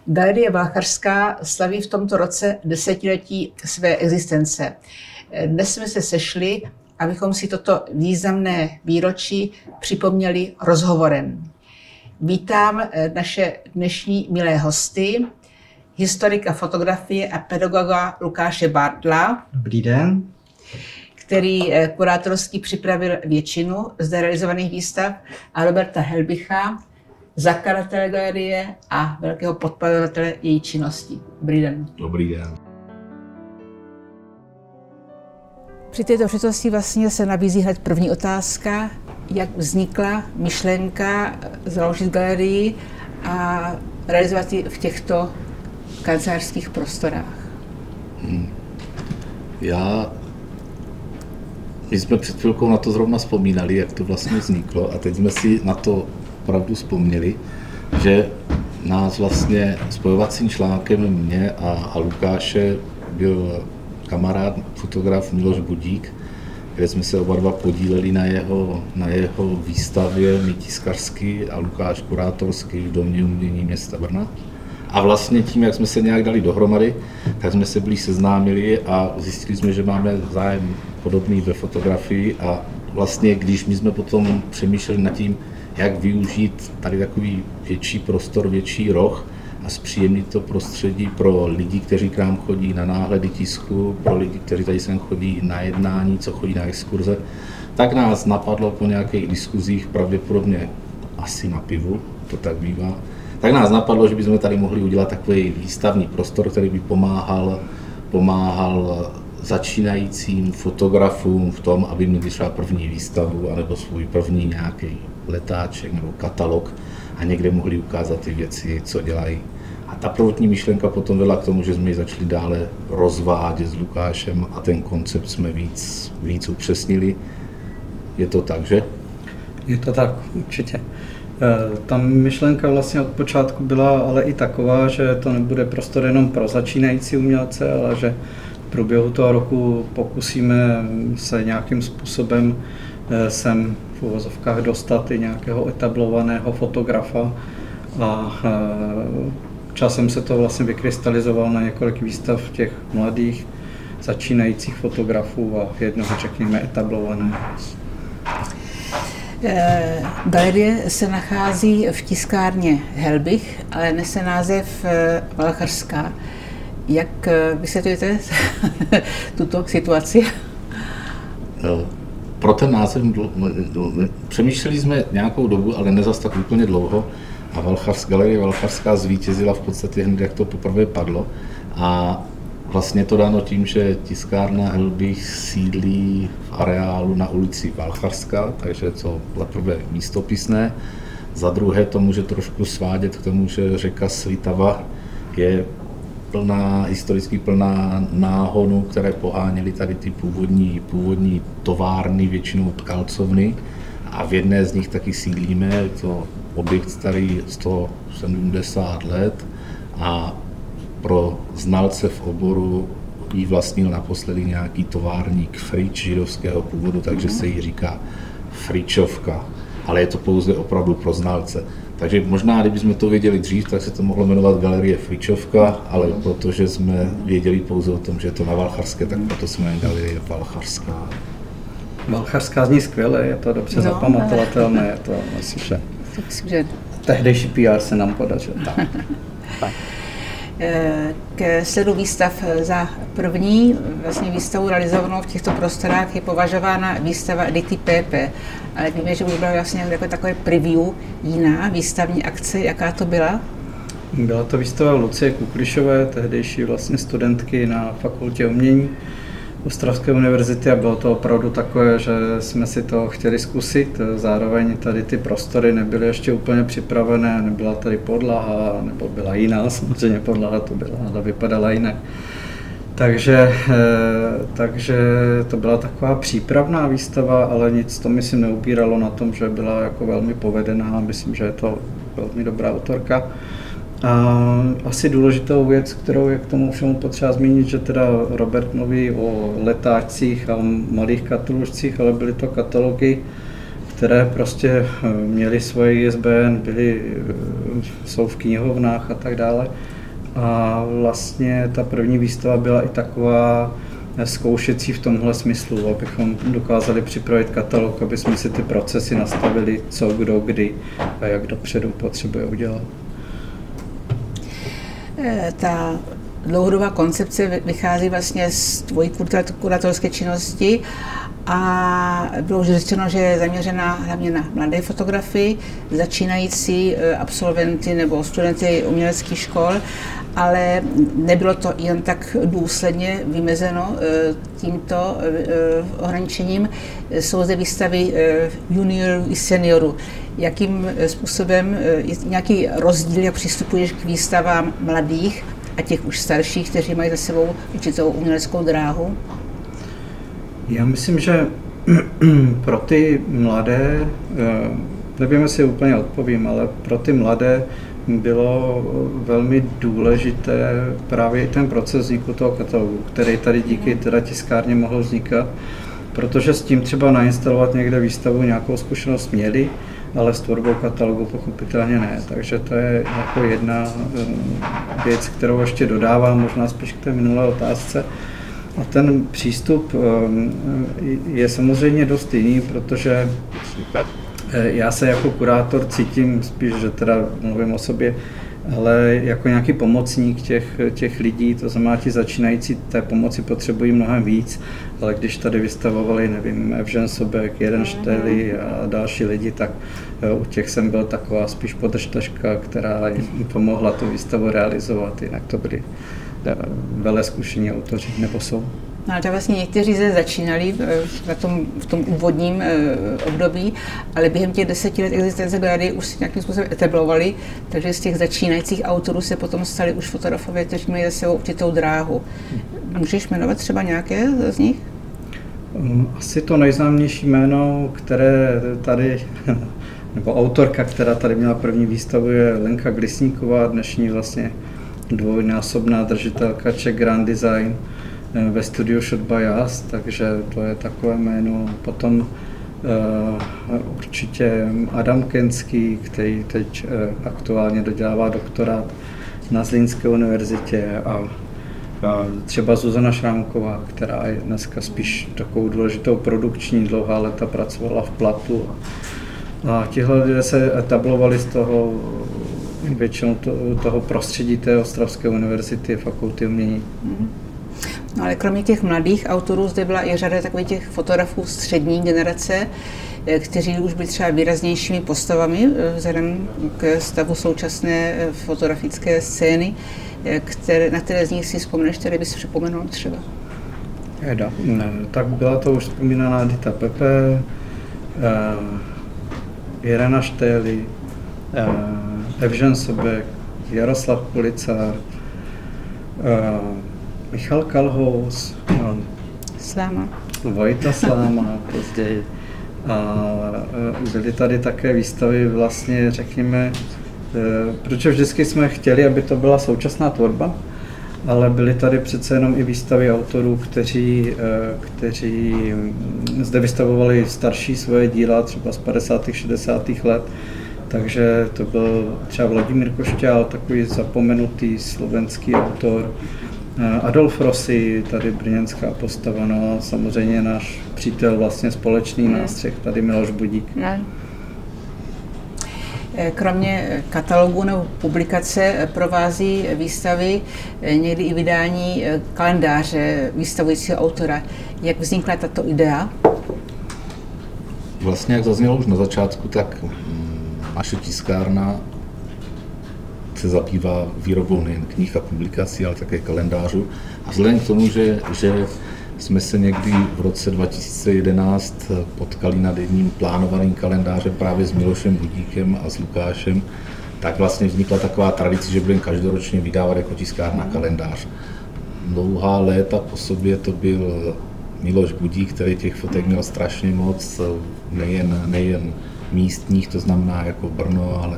Galerie Valcharská slaví v tomto roce 10letí své existence. Dnes jsme se sešli, abychom si toto významné výročí připomněli rozhovorem. Vítám naše dnešní milé hosty, historika fotografie a pedagoga Lukáše Bartla. Dobrý den. Který kurátorsky připravil většinu zde realizovaných výstav, a Roberta Helbicha, zakladatele galerie a velkého podporovatele její činnosti. Dobrý den. Dobrý den. Při této příležitosti vlastně se nabízí hned první otázka, jak vznikla myšlenka založit galerii a realizovat ji v těchto kancelářských prostorách. My jsme před chvilkou na to zrovna vzpomínali, jak to vlastně vzniklo, a teď jsme si na to opravdu vzpomněli, že nás vlastně spojovacím článkem mě a Lukáše byl kamarád, fotograf Miloš Budík, kde jsme se oba dva podíleli na jeho výstavě, my tiskařsky a Lukáš kurátorsky v Domě umění města Brna. A vlastně tím, jak jsme se nějak dali dohromady, tak jsme se blíž seznámili a zjistili jsme, že máme zájem podobný ve fotografii, a vlastně když my jsme potom přemýšleli nad tím, jak využít tady takový větší prostor, větší roh a zpříjemnit to prostředí pro lidi, kteří k nám chodí na náhledy tisku, pro lidi, kteří tady sem chodí na jednání, co chodí na exkurze, tak nás napadlo po nějakých diskuzích, pravděpodobně asi na pivu, to tak bývá, tak nás napadlo, že bychom tady mohli udělat takový výstavní prostor, který by pomáhal začínajícím fotografům v tom, aby měli třeba první výstavu anebo svůj první nějaký letáček nebo katalog a někde mohli ukázat ty věci, co dělají. A ta prvotní myšlenka potom vedla k tomu, že jsme ji začali dále rozvádět s Lukášem a ten koncept jsme víc upřesnili. Je to tak, že? Je to tak, určitě. Ta myšlenka vlastně od počátku byla ale i taková, že to nebude prostor jenom pro začínající umělce, ale že v průběhu toho roku pokusíme se nějakým způsobem sem v uvozovkách dostat i nějakého etablovaného fotografa, a časem se to vlastně vykrystalizovalo na několik výstav těch mladých začínajících fotografů a jednoho, řekněme, etablovaného. Galerie se nachází v tiskárně Helbich, ale nese název Valcharská. Jak vysvětlujete tuto situaci? Pro ten název přemýšleli jsme nějakou dobu, ale ne zas tak úplně dlouho, a Galerie Valcharská zvítězila v podstatě hned, jak to poprvé padlo. A vlastně to dáno tím, že tiskárna Helbich sídlí v areálu na ulici Valcharská, takže to za prvé místopisné. Za druhé to může trošku svádět k tomu, že řeka Svitava je historicky plná náhonů, které poháněly tady ty původní továrny, většinou tkalcovny, a v jedné z nich taky sídlíme. Je to objekt starý 170 let a pro znalce v oboru ji vlastnil naposledy nějaký továrník Frič židovského původu, takže se jí říká Fričovka, ale je to pouze opravdu pro znalce. Takže možná, kdybychom to věděli dřív, tak se to mohlo jmenovat Galerie Fričovka, ale protože jsme věděli pouze o tom, že je to na Valcharské, tak proto jsme jmenili Galerie Valcharská. Valcharská zní skvěle, je to dobře zapamatovatelné, je to, myslím, že tehdejší PR se nám podařil. Tak. K sledu výstav za první vlastně výstavu realizovanou v těchto prostorách je považována výstava Edity Pepe, ale víme, že už byla vlastně jako takové preview jiná výstavní akce. Jaká to byla? Byla to výstava Lucie Kuklišové, tehdejší vlastně studentky na Fakultě umění Ostravské univerzity, a bylo to opravdu takové, že jsme si to chtěli zkusit. Zároveň tady ty prostory nebyly ještě úplně připravené, nebyla tady podlaha, nebo byla jiná, samozřejmě podlaha to byla, ale vypadala jinak. Takže to byla taková přípravná výstava, ale nic to myslím neupíralo na tom, že byla jako velmi povedená. Myslím, že je to velmi dobrá autorka. A asi důležitou věc, kterou je k tomu všemu potřeba zmínit, že teda Robert mluví o letáčcích a malých kataložcích, ale byly to katalogy, které prostě měly svoje ISBN, byly jsou v knihovnách a tak dále. A vlastně ta první výstava byla i taková zkoušecí v tomhle smyslu, abychom dokázali připravit katalog, aby jsme si ty procesy nastavili, co, kdo, kdy a jak dopředu potřebuje udělat. Ta dlouhodobá koncepce vychází vlastně z tvojí kurátorské činnosti a bylo už řečeno, že je zaměřená hlavně na mladé fotografii, začínající absolventy nebo studenty uměleckých škol, ale nebylo to jen tak důsledně vymezeno tímto ohraničením. Jsou zde výstavy juniorů i seniorů. Jakým způsobem je nějaký rozdíl, jak přistupuješ k výstavám mladých a těch už starších, kteří mají za sebou určitou uměleckou dráhu? Já myslím, že pro ty mladé, nevím, jestli úplně odpovím, ale pro ty mladé bylo velmi důležité právě i ten proces vzniku toho katalogu, který tady díky teda tiskárně mohl vznikat, protože s tím třeba nainstalovat někde výstavu nějakou zkušenost měli, ale s tvorbou katalogu pochopitelně ne. Takže to je jako jedna věc, kterou ještě dodávám, možná spíš k té minulé otázce. A ten přístup je samozřejmě dost jiný, protože já se jako kurátor cítím spíš, že teda mluvím o sobě, ale jako nějaký pomocník těch lidí, to znamená, ti začínající té pomoci potřebují mnohem víc, ale když tady vystavovali, nevím, Evžen Sobek, Jeden Štely a další lidi, tak u těch jsem byl taková spíš podržtaška, která jim pomohla tu výstavu realizovat, jinak to byli velezkušení autoři, nebo jsou. No, ale vlastně někteří zde začínali v tom úvodním období, ale během těch 10 let existence Galerie už si nějakým způsobem etablovali, takže z těch začínajících autorů se potom stali už fotografové, kteří měli za sebou určitou dráhu. Můžeš jmenovat třeba nějaké z nich? Asi to nejznámější jméno, které tady, nebo autorka, která tady měla první výstavu, je Lenka Glisníková, dnešní vlastně dvojnásobná držitelka Czech Grand Design ve studiu Shot by Us, takže to je takové jméno. Potom určitě Adam Kenský, který teď aktuálně dodělává doktorát na Zlínské univerzitě, a třeba Zuzana Šrámková, která je dneska spíš takovou důležitou produkční, dlouhá léta pracovala v Platu. A tihle lidé se etablovali z toho většinou toho prostředí té Ostravské univerzity, fakulty umění. No ale kromě těch mladých autorů zde byla i řada takových těch fotografů střední generace, kteří už byli třeba výraznějšími postavami vzhledem k stavu současné fotografické scény, na které z nich si vzpomeneš, které bys připomenul třeba? Tak byla to už vzpomínaná Dita Pepe, Irena Štely, Evžen Sobek, Jaroslav Policár, Michal Kalhous, Sláma. Vojta Sláma později. A byly tady také výstavy vlastně, řekněme, protože vždycky jsme chtěli, aby to byla současná tvorba, ale byly tady přece jenom i výstavy autorů, kteří zde vystavovali starší svoje díla, třeba z 50. 60. let. Takže to byl třeba Vladimír Košťál, takový zapomenutý slovenský autor. Adolf Rossi, tady brněnská postava, no a samozřejmě náš přítel, vlastně společný nás třech, tady Miloš Budík. Kromě katalogu nebo publikace provází výstavy někdy i vydání kalendáře vystavujícího autora. Jak vznikla tato idea? Vlastně, jak zaznělo už na začátku, tak naše tiskárna se zabývá výrobou nejen knih a publikací, ale také kalendářů. A vzhledem k tomu, že jsme se někdy v roce 2011 potkali nad jedním plánovaným kalendářem právě s Milošem Budíkem a s Lukášem, tak vlastně vznikla taková tradice, že budeme každoročně vydávat jako tiskárna kalendář. Dlouhá léta po sobě to byl Miloš Budík, který těch fotek měl strašně moc, nejen místních, to znamená jako Brno,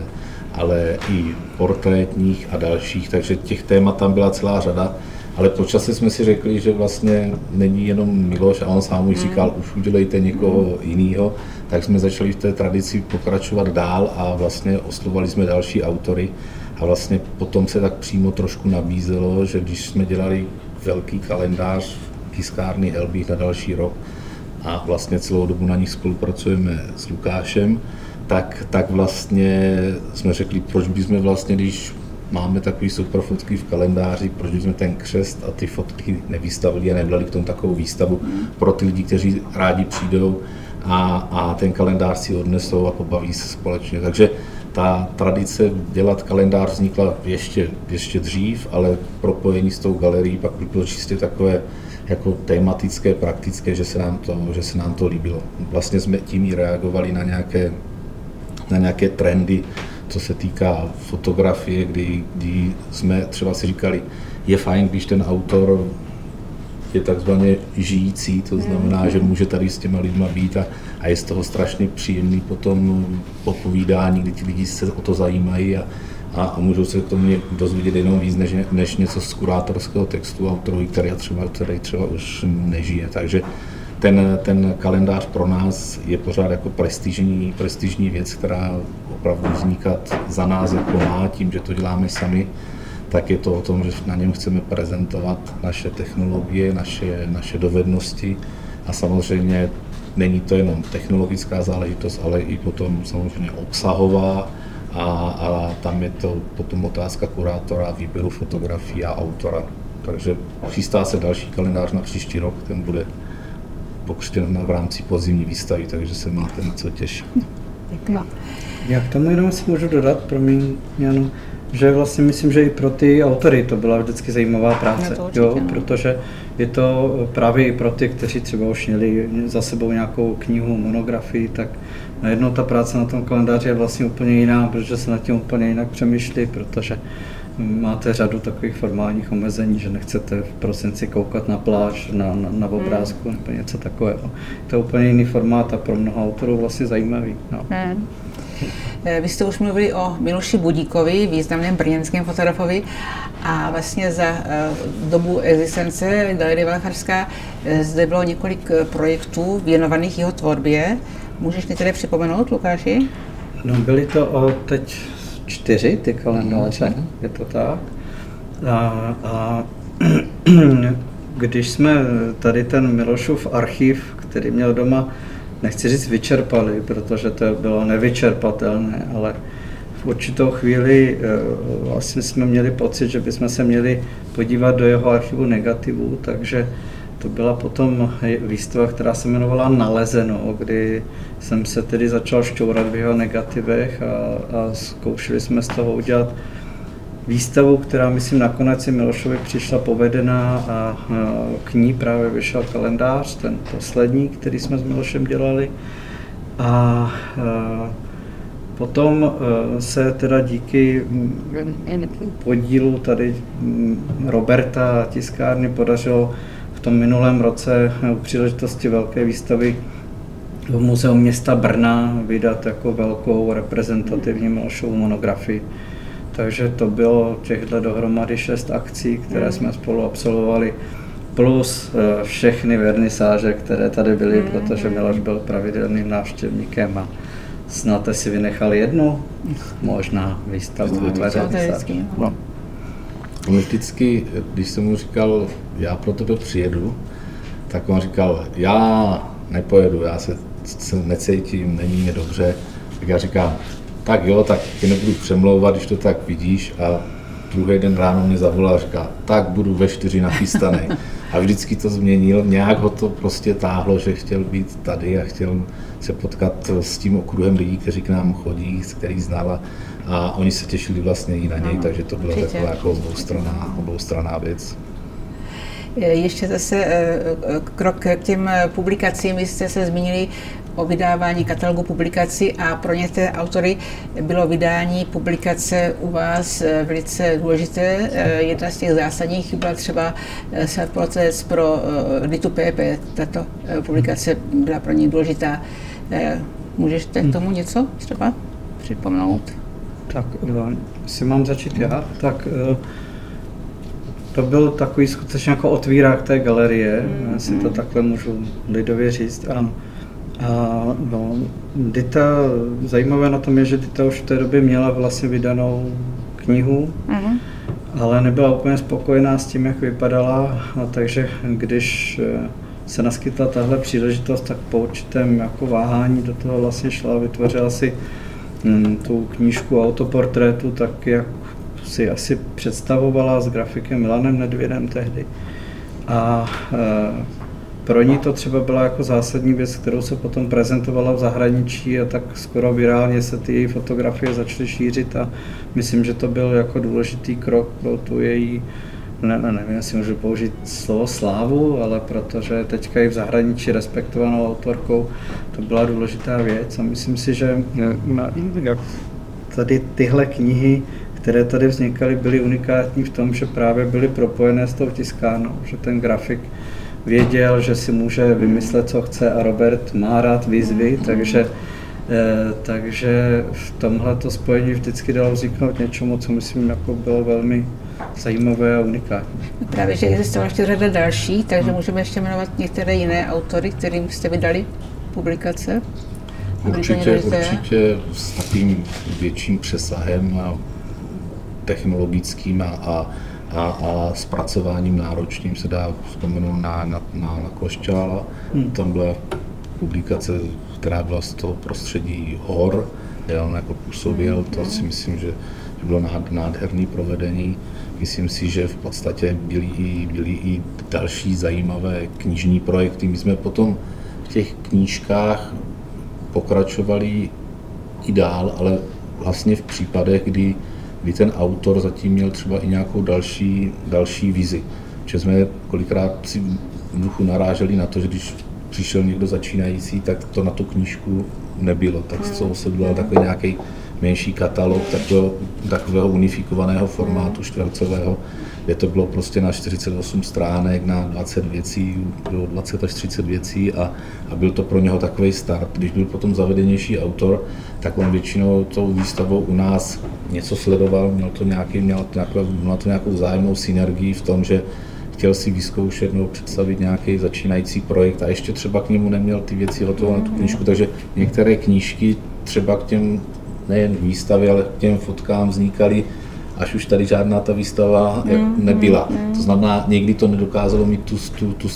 ale i portrétních a dalších, takže těch témat tam byla celá řada. ale po čase jsme si řekli, že vlastně není jenom Miloš a on sám už říkal, už udělejte někoho jiného, tak jsme začali v té tradici pokračovat dál a vlastně oslovali jsme další autory a vlastně potom se tak přímo trošku nabízelo, že když jsme dělali velký kalendář tiskárny Helbých na další rok a vlastně celou dobu na nich spolupracujeme s Lukášem, tak vlastně jsme řekli, proč bychom vlastně, když máme takový super fotky v kalendáři, proč bychom ten křest a ty fotky nevystavili a nedělali k tomu takovou výstavu pro ty lidi, kteří rádi přijdou a ten kalendář si odnesou a pobaví se společně. Takže ta tradice dělat kalendář vznikla ještě dřív, ale propojení s tou galerií pak bylo čistě takové jako tematické, praktické, že se nám to líbilo. Vlastně jsme tím i reagovali na nějaké trendy, co se týká fotografie, kdy jsme třeba si říkali, je fajn, když ten autor je takzvaně žijící, to znamená, že může tady s těma lidma být a je z toho strašně příjemný potom popovídání, kdy ti lidi se o to zajímají a můžou se k tomu dozvědět jenom víc, než něco z kurátorského textu autorovi, který třeba už nežije. Takže ten kalendář pro nás je pořád jako prestižní věc, která opravdu vznikat za nás jako má, tím, že to děláme sami, tak je to o tom, že na něm chceme prezentovat naše technologie, naše dovednosti a samozřejmě není to jenom technologická záležitost, ale i potom samozřejmě obsahová a tam je to potom otázka kurátora, výběru fotografií a autora. Takže chystá se další kalendář na příští rok, ten bude pokřtěn v rámci podzimní výstavy, takže se máte na co těšit. Děkuji. Já k tomu jenom si můžu dodat, promiň, Janu, že vlastně myslím, že i pro ty autory to byla vždycky zajímavá práce, protože je to právě i pro ty, kteří třeba už měli za sebou nějakou knihu, monografii, tak najednou ta práce na tom kalendáři je vlastně úplně jiná, protože se nad tím úplně jinak přemýšlí, protože máte řadu takových formálních omezení, že nechcete v prosinci koukat na pláž, na obrázku nebo něco takového. To je úplně jiný formát a pro mnoho autorů vlastně zajímavý. No. Vy jste už mluvili o Miloši Budíkovi, významném brněnském fotografovi, a vlastně za dobu existence Galerie Valcharská zde bylo několik projektů věnovaných jeho tvorbě. Můžeš mi tedy připomenout, Lukáši? No, byly to teď 4 ty kalendáře, je to tak. A když jsme tady ten Milošův archiv, který měl doma, nechci říct vyčerpali, protože to bylo nevyčerpatelné, ale v určitou chvíli vlastně jsme měli pocit, že bychom se měli podívat do jeho archivu negativů, takže to byla potom výstava, která se jmenovala Nalezeno, kdy jsem se tedy začal šťourat v jeho negativech a zkoušeli jsme z toho udělat výstavu, která, myslím, nakonec si Milošovi přišla povedená a k ní právě vyšel kalendář, ten poslední, který jsme s Milošem dělali. A potom se teda díky podílu tady Roberta a tiskárny podařilo v tom minulém roce u příležitosti velké výstavy v Muzeu města Brna vydat jako velkou reprezentativní Milošovu monografii. Takže to bylo těchto dohromady 6 akcí, které jsme spolu absolvovali, plus všechny vernisáže, které tady byly, protože Miloš byl pravidelným návštěvníkem a snad si vynechali jednu, možná výstavu. On vždycky, když jsem mu říkal, já pro tebe přijedu, tak on říkal, já nepojedu, já se necítím, není mě dobře, tak já říkám, tak jo, tak tě nebudu přemlouvat, když to tak vidíš, a druhý den ráno mě zavolal a říká, tak budu ve 4 nachystaný. A vždycky to změnil, nějak ho to prostě táhlo, že chtěl být tady a chtěl se potkat s tím okruhem lidí, kteří k nám chodí, který znala, a oni se těšili vlastně i na něj, takže to byla taková jako oboustranná věc. Ještě zase krok k těm publikacím, vy jste se zmínili o vydávání katalogu publikací a pro některé autory bylo vydání publikace u vás velice důležité. Jedna z těch zásadních byla třeba Self-Portraits pro Editu PP. Tato publikace byla pro ní důležitá. Můžeš k tomu něco třeba připomenout? Tak, jestli mám začít já, tak to byl takový skutečně jako otvírák té galerie, si to takhle můžu lidově říct. No, Dita, zajímavé na tom je, že Dita už v té době měla vlastně vydanou knihu, ale nebyla úplně spokojená s tím, jak vypadala, takže když se naskytla tahle příležitost, tak po určitém jako váhání do toho vlastně šla a vytvořila si tu knížku autoportrétu, tak jak si asi představovala s grafikem Milanem Nedvědem tehdy. A pro ní to třeba byla jako zásadní věc, kterou se potom prezentovala v zahraničí a tak skoro virálně se ty její fotografie začaly šířit a myslím, že to byl jako důležitý krok pro tu její, nevím, jestli můžu použít slovo slávu, ale protože teďka i v zahraničí respektovanou autorkou, to byla důležitá věc a myslím si, že tady tyhle knihy, které tady vznikaly, byly unikátní v tom, že právě byly propojené s tou tiskárnou, že ten grafik věděl, že si může vymyslet, co chce a Robert má rád výzvy, takže v tomhle to spojení vždycky dalo vzniknout něčemu, co myslím jako bylo velmi zajímavé a unikátní. Právě, že existovala ještě řada další, takže můžeme ještě jmenovat některé jiné autory, kterým jste vydali publikace. Určitě s takovým větším přesahem a technologickým a zpracováním náročným se dá vzpomenout na Košťála. Tam byla publikace, která byla z toho prostředí hor, kde on jako působil, to si myslím, že bylo nádherné provedení. Myslím si, že v podstatě byly i další zajímavé knižní projekty. My jsme potom v těch knížkách pokračovali i dál, ale vlastně v případech, kdy ten autor zatím měl třeba i nějakou další vizi. Že jsme kolikrát si v duchu naráželi na to, že když přišel někdo začínající, tak to na tu knížku nebylo. Tak z toho se udělal takový nějaký menší katalog takového unifikovaného formátu čtvercového, kde to bylo prostě na 48 stránek, na 20 věcí, bylo 20 až 30 věcí a byl to pro něho takový start. Když byl potom zavedenější autor, tak on většinou tou výstavou u nás něco sledoval, měl to nějakou vzájemnou synergii v tom, že chtěl si vyzkoušet nebo představit nějaký začínající projekt a ještě třeba k němu neměl ty věci hotové na tu knížku, takže některé knížky třeba k těm nejen výstavě, ale k těm fotkám vznikaly, až už tady žádná ta výstava nebyla. To znamená, někdy to nedokázalo mít tu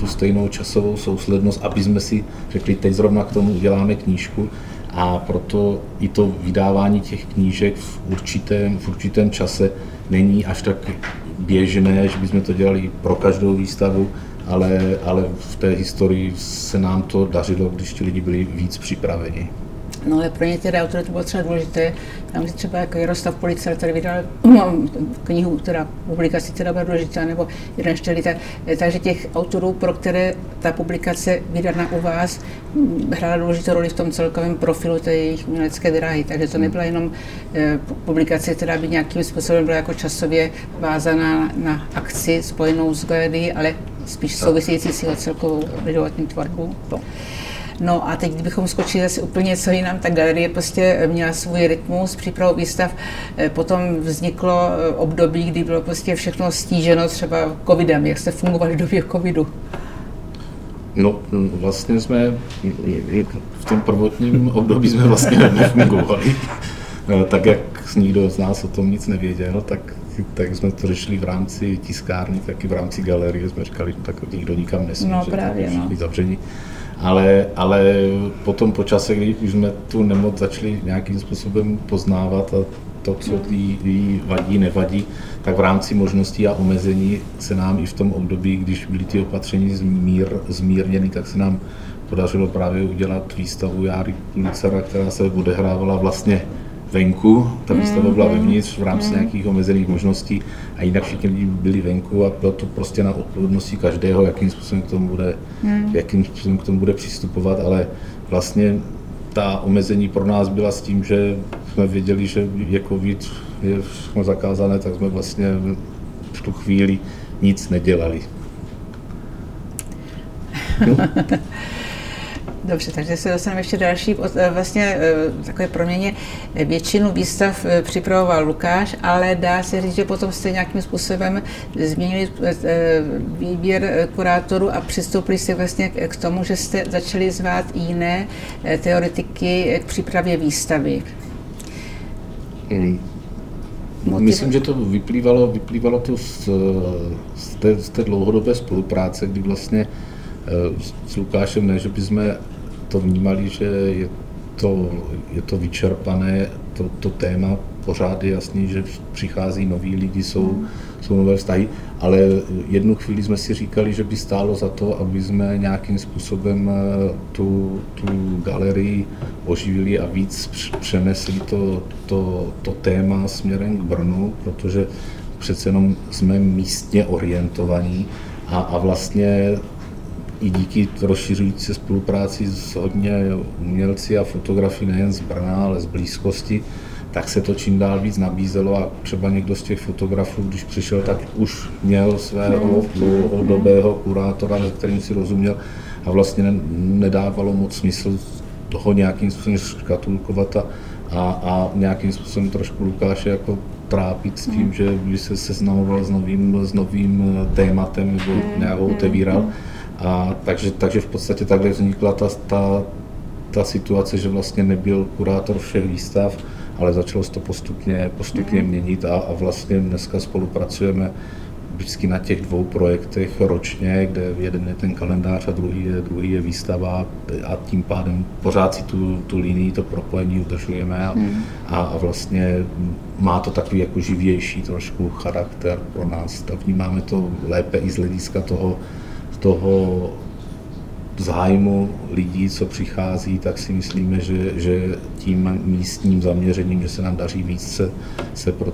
stejnou časovou souslednost, aby jsme si řekli, teď zrovna k tomu uděláme knížku. A proto i to vydávání těch knížek v určitém čase není až tak běžné, že bychom to dělali pro každou výstavu, ale v té historii se nám to dařilo, když ti lidi byli víc připraveni. No ale pro některé autory to bylo třeba důležité. Tam si třeba jako Jaroslav Policar tady vydal knihu, teda publikaci, která byla důležitá, nebo jeden Štělí. Takže těch autorů, pro které ta publikace vydaná u vás, hrála důležitou roli v tom celkovém profilu té jejich umělecké dráhy. Takže to nebyla jenom publikace, která by nějakým způsobem byla jako časově vázaná na akci spojenou s galerií, ale spíš související s jeho celkovou lidovou tvorbou. No a teď, kdybychom skočili zase úplně co jinam, tak galerie prostě měla svůj rytmus, přípravu výstav. Potom vzniklo období, kdy bylo prostě všechno stíženo třeba covidem. Jak jste fungovali v době covidu? No, vlastně jsme v tom prvotním období jsme vlastně nefungovali. Tak jak nikdo z nás o tom nic nevěděl, tak jsme to řešili v rámci tiskárny, tak i v rámci galerie jsme říkali, tak nikdo nikam nesmí, no, že právě, všichni zavření. Ale potom po čase, když už jsme tu nemoc začali nějakým způsobem poznávat a to, co jí vadí, nevadí, tak v rámci možností a omezení se nám i v tom období, když byly ty opatření zmírněny, tak se nám podařilo právě udělat výstavu Járy Kulicera, která se odehrávala vlastně venku, ta výstava byla vevnitř v rámci nějakých omezených možností a jinak všichni lidi byli venku a bylo to prostě na odpovědnosti každého, jakým způsobem k tomu bude přistupovat, ale vlastně ta omezení pro nás byla s tím, že jsme věděli, že je covid, je všechno zakázané, tak jsme vlastně v tu chvíli nic nedělali. Dobře, takže se dostaneme ještě další, vlastně takové proměně. Většinu výstav připravoval Lukáš, ale dá se říct, že potom jste nějakým způsobem změnili výběr kurátorů a přistoupili jste vlastně k tomu, že jste začali zvát i jiné teoretiky k přípravě výstavy. Myslím, že to vyplývalo to z té dlouhodobé spolupráce, kdy vlastně s Lukášem, ne, že bychom to vnímali, že je to vyčerpané, to téma, pořád je jasný, že přichází noví lidi, jsou nové vztahy, ale jednu chvíli jsme si říkali, že by stálo za to, aby jsme nějakým způsobem tu galerii oživili a víc přenesli to téma směrem k Brnu, protože přece jenom jsme místně orientovaní a vlastně i díky rozšiřující se spolupráci s hodně umělci a fotografy nejen z Brna, ale z blízkosti, tak se to čím dál víc nabízelo a třeba někdo z těch fotografů, když přišel, tak už měl svého dlouhodobého kurátora, se kterým si rozuměl a vlastně nedávalo moc smysl toho nějakým způsobem škatulkovat a nějakým způsobem trošku Lukáše jako trápit s tím, že by se seznamoval s novým tématem nebo nějak ho otevíral. A takže v podstatě takhle vznikla ta situace, že vlastně nebyl kurátor všech výstav, ale začalo se to postupně měnit a vlastně dneska spolupracujeme vždycky na těch 2 projektech ročně, kde jeden je ten kalendář a druhý je výstava a tím pádem pořád si tu linii, to propojení udržujeme a vlastně má to takový jako živější trošku charakter pro nás. Tak vnímáme to lépe i z hlediska toho zájmu lidí, co přichází, tak si myslíme, že tím místním zaměřením, že se nám daří víc se pro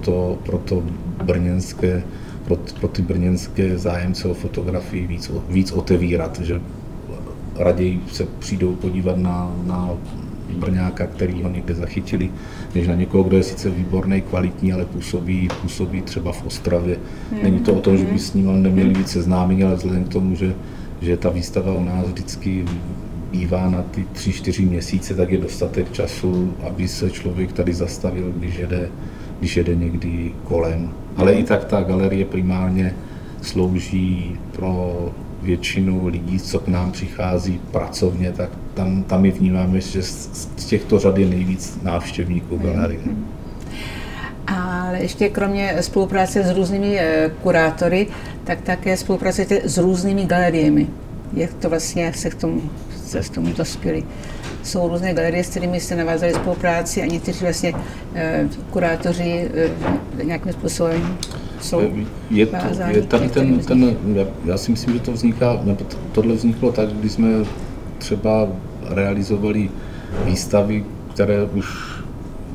ty brněnské zájemce o fotografii víc otevírat, že raději se přijdou podívat na Brňáka, který ho někde zachytili, než na někoho, kdo je sice výborný, kvalitní, ale působí třeba v Ostravě. Není to o tom, že by s ním neměli víc seznámení, ale vzhledem k tomu, že ta výstava u nás vždycky bývá na ty 3-4 měsíce, tak je dostatek času, aby se člověk tady zastavil, když jede někdy kolem. Ale i tak ta galerie primárně slouží pro většinu lidí, co k nám přichází pracovně, tak tam my vnímáme, že z těchto řad je nejvíc návštěvníků galerie. Ale ještě kromě spolupráce s různými kurátory, tak také spolupracujete s různými galeriemi. Jak to vlastně se k tomu dospěli? Jsou různé galerie, s kterými jste navázali spolupráci a někteří vlastně kurátoři nějakým způsobem jsou vázáni. Já si myslím, že tohle vzniklo tak, když jsme třeba realizovali výstavy, které už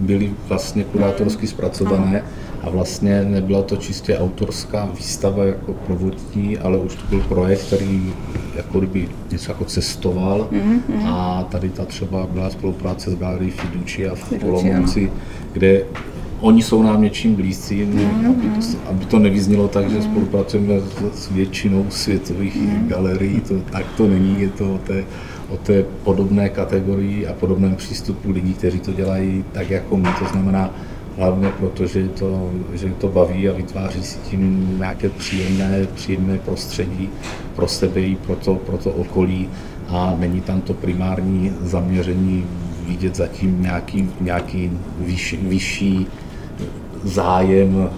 byly vlastně kurátorsky zpracované a vlastně nebyla to čistě autorská výstava jako prvotní, ale už to byl projekt, který jako kdyby něco jako cestoval a tady ta třeba byla spolupráce s galerií Fiducia v Olomouci, kde oni jsou nám něčím blízcí, aby to nevyznělo tak, že spolupracujeme s většinou světových galerií, tak to není, je to o té podobné kategorii a podobném přístupu lidí, kteří to dělají tak jako my, to znamená hlavně proto, že to baví a vytváří si tím nějaké příjemné prostředí pro sebe i pro to okolí a není tam to primární zaměření vidět zatím nějaký vyšší zájem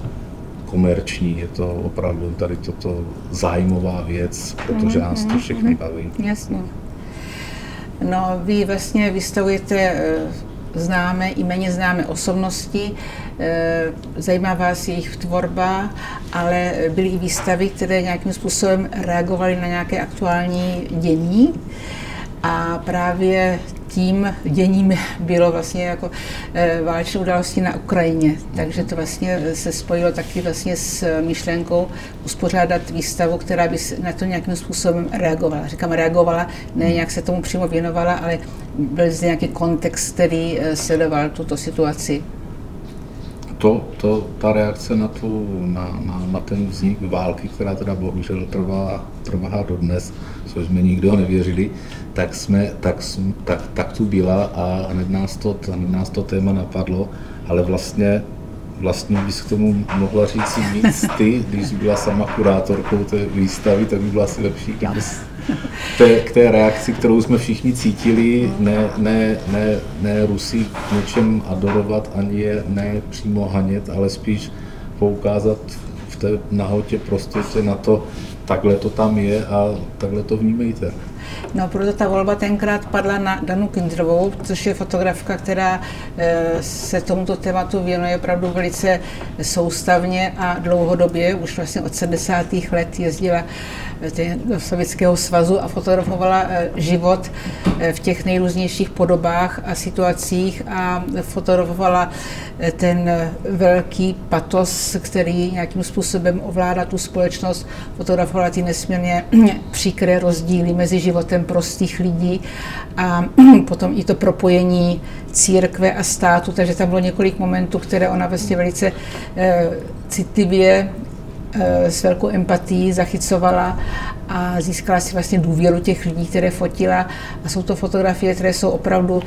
komerční, je to opravdu tady toto zájmová věc, protože nás to všechny baví. Jasně. No, vy vlastně vystavujete známé i méně známé osobnosti, zajímá vás jejich tvorba, ale byly i výstavy, které nějakým způsobem reagovaly na nějaké aktuální dění a právě tím děním bylo vlastně jako válečné události na Ukrajině. Takže to vlastně se spojilo taky vlastně s myšlenkou uspořádat výstavu, která by na to nějakým způsobem reagovala. Říkám reagovala, ne nějak se tomu přímo věnovala, ale byl zde nějaký kontext, který sledoval tuto situaci. ta reakce na ten vznik války, která teda bohužel trvá dodnes, což jsme nikdo nevěřili, tak tu byla a hned nás to téma napadlo, ale vlastně bys k tomu mohla říct víc ty, když byla sama kurátorkou té výstavy, tak by bylo asi lepší, k té reakci, kterou jsme všichni cítili, ne Rusy k něčem adorovat, ani je ne přímo hanět, ale spíš poukázat v té nahotě prostě na to, takhle to tam je a takhle to vnímejte. No, proto ta volba tenkrát padla na Danu Kindrovou, což je fotografka, která se tomuto tématu věnuje opravdu velice soustavně a dlouhodobě. Už vlastně od 70. let jezdila do Sovětského svazu a fotografovala život v těch nejrůznějších podobách a situacích a fotografovala ten velký patos, který nějakým způsobem ovládá tu společnost, fotografovala ty nesmírně příkré rozdíly mezi životem prostých lidí a potom i to propojení církve a státu, takže tam bylo několik momentů, které ona vlastně velice citlivě s velkou empatií zachycovala a získala si vlastně důvěru těch lidí, které fotila. A jsou to fotografie, které jsou opravdu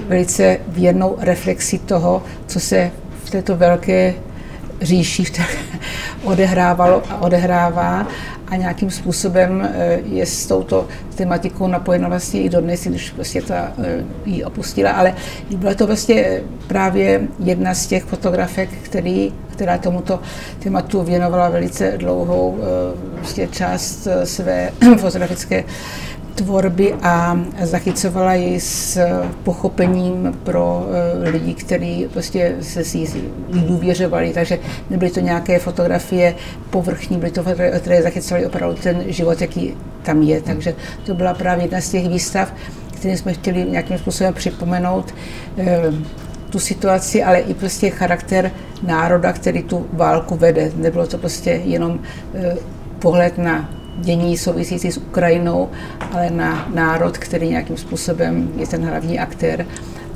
velice věrnou reflexí toho, co se v této velké říši odehrávalo a odehrává a nějakým způsobem je s touto tematikou napojena vlastně i dodnes, když vlastně ta ji opustila, ale byla to vlastně právě jedna z těch fotografek, která tomuto tématu věnovala velice dlouhou vlastně část své fotografické tvorby a zachycovala ji s pochopením pro lidi, kteří prostě se si důvěřovali, takže nebyly to nějaké fotografie povrchní, byly to fotografie, které zachycovaly opravdu ten život, jaký tam je, takže to byla právě jedna z těch výstav, kterým jsme chtěli nějakým způsobem připomenout tu situaci, ale i prostě charakter národa, který tu válku vede. Nebylo to prostě jenom pohled na dění související s Ukrajinou, ale na národ, který nějakým způsobem je ten hlavní aktér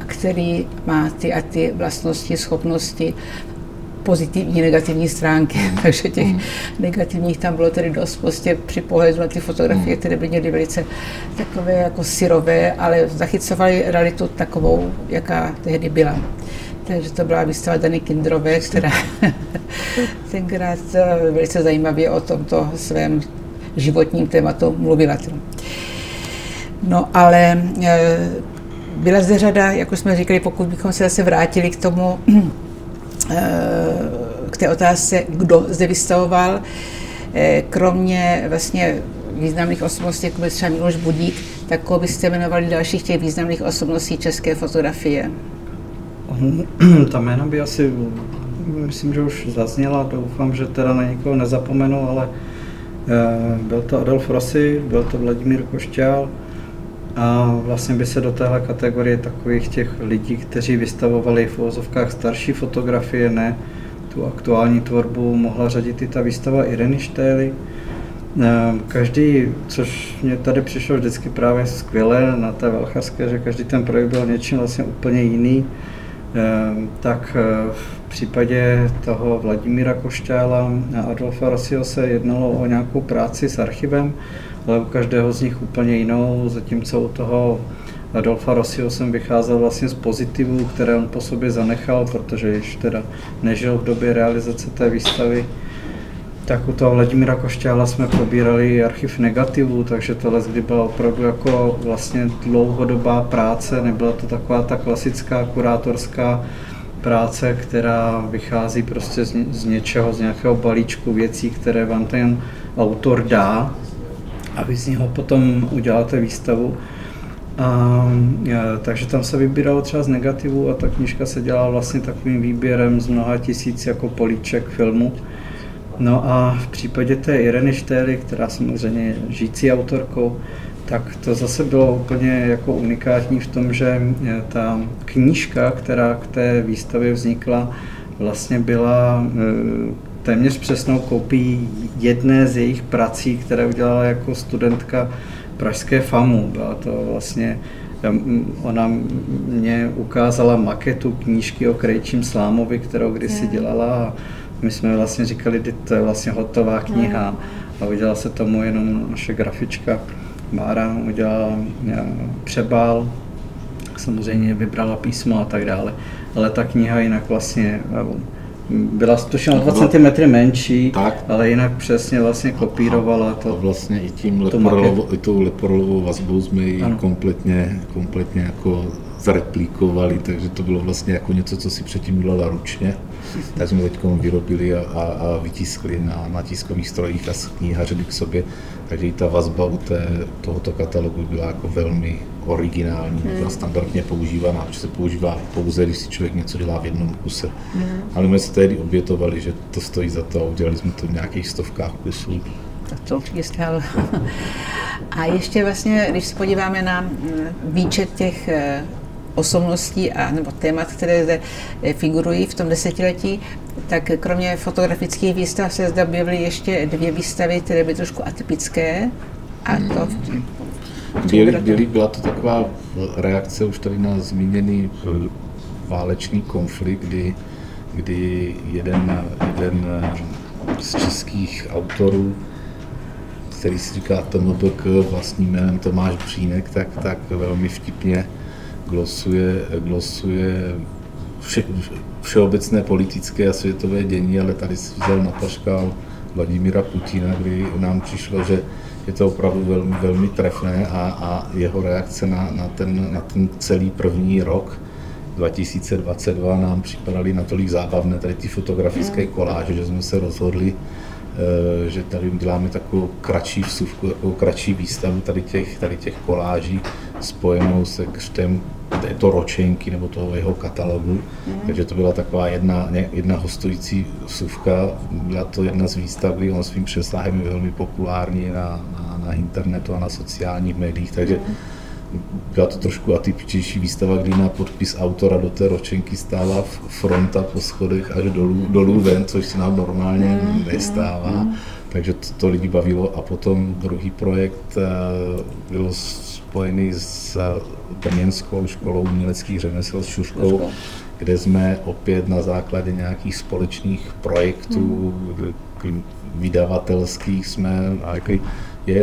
a který má ty a ty vlastnosti, schopnosti, pozitivní, negativní stránky. Takže těch negativních tam bylo tedy dost prostě při pohledu na ty fotografie, které by měly velice takové jako syrové, ale zachycovaly realitu takovou, jaká tehdy byla. Takže to byla výstava Dany Kindrové, která tenkrát velice zajímavě o tomto svém životním tématu mluvila. No ale byla zde řada, jako jsme říkali, pokud bychom se zase vrátili k tomu, k té otázce, kdo zde vystavoval, kromě vlastně významných osobností, jako byl třeba Miloš Budík, tak koho byste jmenovali dalších těch významných osobností české fotografie? Ta jména by asi, myslím, že už zazněla, doufám, že teda na nikoho nezapomenu, ale byl to Adolf Rossi, byl to Vladimír Košťál a vlastně by se do téhle kategorie takových těch lidí, kteří vystavovali v uvozovkách starší fotografie, ne tu aktuální tvorbu, mohla řadit i ta výstava Ireny Štély. Každý, což mě tady přišlo vždycky právě skvěle na té Valcharské, že každý ten projekt byl něčím vlastně úplně jiný, tak v případě toho Vladimíra Košťála a Adolfa Rossiho se jednalo o nějakou práci s archivem, ale u každého z nich úplně jinou, zatímco u toho Adolfa Rossiho jsem vycházel vlastně z pozitivů, které on po sobě zanechal, protože již teda nežil v době realizace té výstavy. Tak u toho Vladimíra Košťála jsme probírali archiv negativů, takže tohle kdy byla opravdu jako vlastně dlouhodobá práce, nebyla to taková ta klasická kurátorská práce, která vychází prostě z něčeho, z nějakého balíčku věcí, které vám ten autor dá a vy z něho potom uděláte výstavu. Takže tam se vybíralo třeba z negativů a ta knížka se dělala vlastně takovým výběrem z mnoha tisíc jako políček filmu. No a v případě té Ireny Štély, která samozřejmě je žijící autorkou, tak to zase bylo úplně jako unikátní v tom, že ta knížka, která k té výstavě vznikla, vlastně byla téměř přesnou kopií jedné z jejich prací, které udělala jako studentka pražské FAMu. Byla to vlastně Ona mě ukázala maketu knížky o Krejčím Slámovi, kterou kdysi dělala a my jsme vlastně říkali, že to je vlastně hotová kniha a udělala se tomu jenom naše grafička Bára, udělala přebal, samozřejmě vybrala písmo a tak dále, ale ta kniha jinak vlastně byla tuším 2 cm menší, tak, ale jinak přesně vlastně kopírovala to. Vlastně i tou Leporellovou vazbou jsme ji kompletně jako zreplikovali, takže to bylo vlastně jako něco, co si předtím udělala ručně. Tak jsme teď vyrobili a vytiskli na tiskových strojích a knihařili k sobě. Takže i ta vazba u tohoto katalogu byla jako velmi originální, byla standardně používaná, protože se používá pouze, když si člověk něco dělá v jednom kuse. Ale my jsme tehdy obětovali, že to stojí za to a udělali jsme to v nějakých stovkách kusů. To určitě stálo. A ještě vlastně, když se podíváme na výčet těch osobností nebo témat, které zde figurují v tom desetiletí, tak kromě fotografických výstav se zde objevily ještě 2 výstavy, které byly trošku atypické. A to byla to taková reakce už tady na zmíněný válečný konflikt, kdy jeden z českých autorů, který si říká TMBK vlastním jménem Tomáš Břínek, tak velmi vtipně glosuje všeobecné politické a světové dění, ale tady si vzal na paškál Vladimíra Putina, kdy nám přišlo, že je to opravdu velmi, velmi trefné a jeho reakce na ten celý první rok 2022 nám připadaly natolik zábavné, tady ty fotografické koláže, že jsme se rozhodli, že tady uděláme takovou kratší vsuvku, takovou kratší výstavu tady těch koláží spojenou se křtem této ročenky nebo toho jeho katalogu. Takže to byla taková jedna hostující vsuvka, byla to jedna z výstav, kdy on svým přesahem je velmi populární na internetu a na sociálních médiích, takže byla to trošku atypičtější výstava, kdy na podpis autora do té ročenky stála fronta po schodech až dolů ven, což se nám normálně nestává. Takže to lidi bavilo. A potom druhý projekt byl spojený s Brněnskou školou uměleckých řemesel s Šuškou, kde jsme opět na základě nějakých společných projektů vydavatelských jsme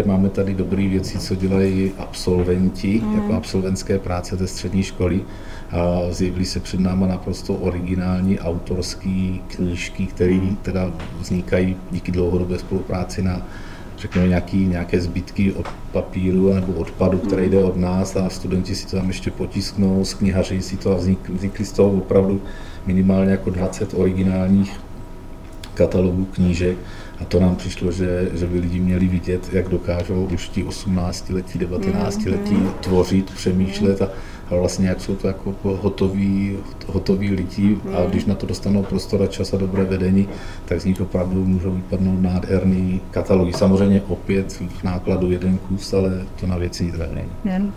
máme tady dobré věci, co dělají absolventi, jako absolventské práce té střední školy. A zjevily se před náma naprosto originální autorské knížky, které teda vznikají díky dlouhodobé spolupráci na, řekněme, nějaké zbytky od papíru nebo odpadu, který jde od nás a studenti si to tam ještě potisknou, z knihaři si to a vznikly z toho opravdu minimálně jako 20 originálních katalogů knížek. A to nám přišlo, že by lidi měli vidět, jak dokážou už ti 18letí, 19letí tvořit, přemýšlet a vlastně jak jsou to jako hotoví lidi a když na to dostanou prostor a čas a dobré vedení, tak z nich opravdu můžou vypadnout nádherný katalogy. Samozřejmě opět v nákladu jeden kus, ale to na věci nic není.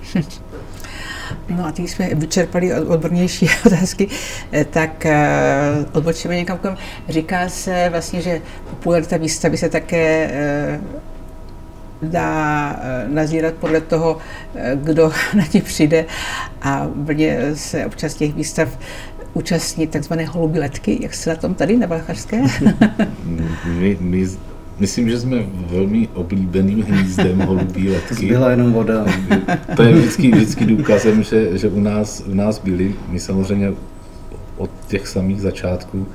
No a teď jsme vyčerpali odbornější otázky, tak odbočíme někam. Říká se vlastně, že popularita výstavy se také dá nazírat podle toho, kdo na ně přijde a v Brně se občas těch výstav účastní takzvané holubí letky. Jak se na tom tady na Valchařské? Myslím, že jsme velmi oblíbeným hnízdem holubí letky. Zbyla jenom voda. To je vždycky důkazem, že u nás byli. My samozřejmě od těch samých začátků,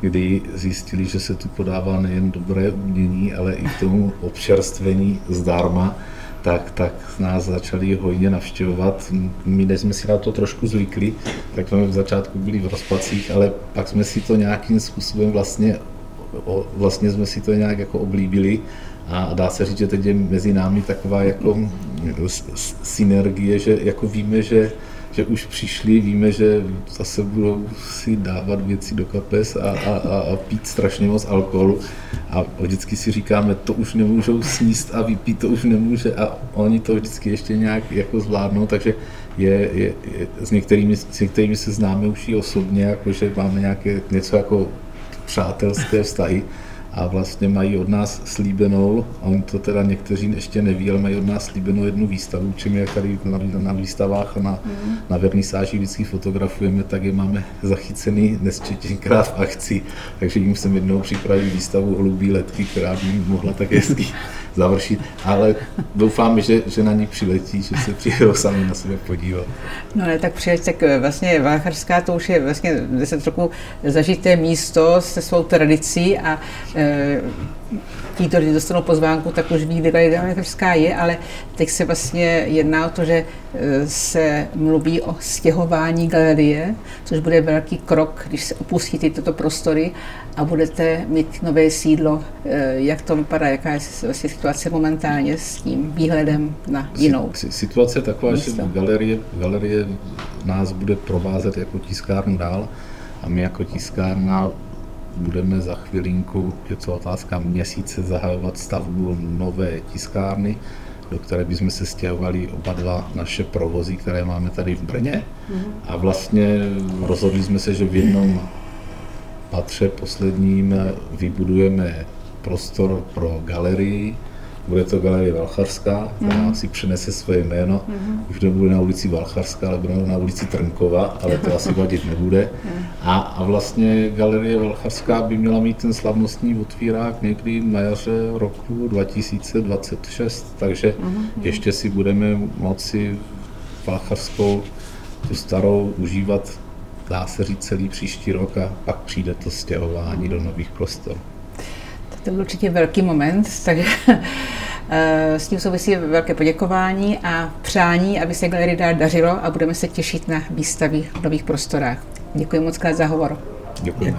kdy zjistili, že se tu podává nejen dobré umění, ale i k tomu občerstvení zdarma, tak nás začali hojně navštěvovat. My než jsme si na to trošku zvykli, tak jsme v začátku byli v rozpacích, ale pak jsme si to nějakým způsobem vlastně jsme si to nějak jako oblíbili a dá se říct, že teď je mezi námi taková jako synergie, že jako víme, že už přišli, víme, že zase budou si dávat věci do kapes a pít strašně moc alkoholu a vždycky si říkáme, to už nemůžou sníst a vypít to už nemůže a oni to vždycky ještě nějak jako zvládnou, takže s některými se známe už i osobně, jakože máme něco jako přátelské vztahy a vlastně mají od nás slíbenou, a on to teda někteří ještě neví, ale mají od nás slíbenou jednu výstavu, čím jak tady na výstavách a na vernisáži vždycky fotografujeme, tak je máme zachycený nesčetněkrát v akci, takže jim jsem jednou připravil výstavu Hlubý letky, která by mohla tak hezky završit, ale doufám, že na ní přiletí, že se přijedou sami na sebe podívat. No ne, tak přijeď, tak vlastně Valcharská to už je vlastně 10 roků zažité místo se svou tradicí a ti, kteří dostanou pozvánku, tak už ví, kde Galerie Valcharská je, ale teď se vlastně jedná o to, že se mluví o stěhování galerie, což bude velký krok, když se opustíte tyto prostory a budete mít nové sídlo. Jak to vypadá, jaká je vlastně situace momentálně s tím výhledem na jinou? Situace je taková, že galerie nás bude provázet jako tiskárnu dál a my jako tiskárna budeme za chvilinku, je to otázka měsíce, zahajovat stavbu nové tiskárny, do které bychom se stěhovali oba dva naše provozy, které máme tady v Brně. A vlastně rozhodli jsme se, že v jednom patře posledním vybudujeme prostor pro galerii. Bude to Galerie Valcharská, která si přenese své jméno. Už nebude na ulici Valcharská, ale bude na ulici Trnkova, ale to asi vadit nebude. A vlastně Galerie Valcharská by měla mít ten slavnostní otvírák někdy na jaře roku 2026, takže ještě si budeme moci Valcharskou, tu starou, užívat, dá se říct, celý příští rok a pak přijde to stěhování do nových prostor. To byl určitě velký moment, takže s tím souvisí velké poděkování a přání, aby se galerii dál dařilo a budeme se těšit na výstavy v nových prostorách. Děkuji moc krát za hovor. Děkujeme.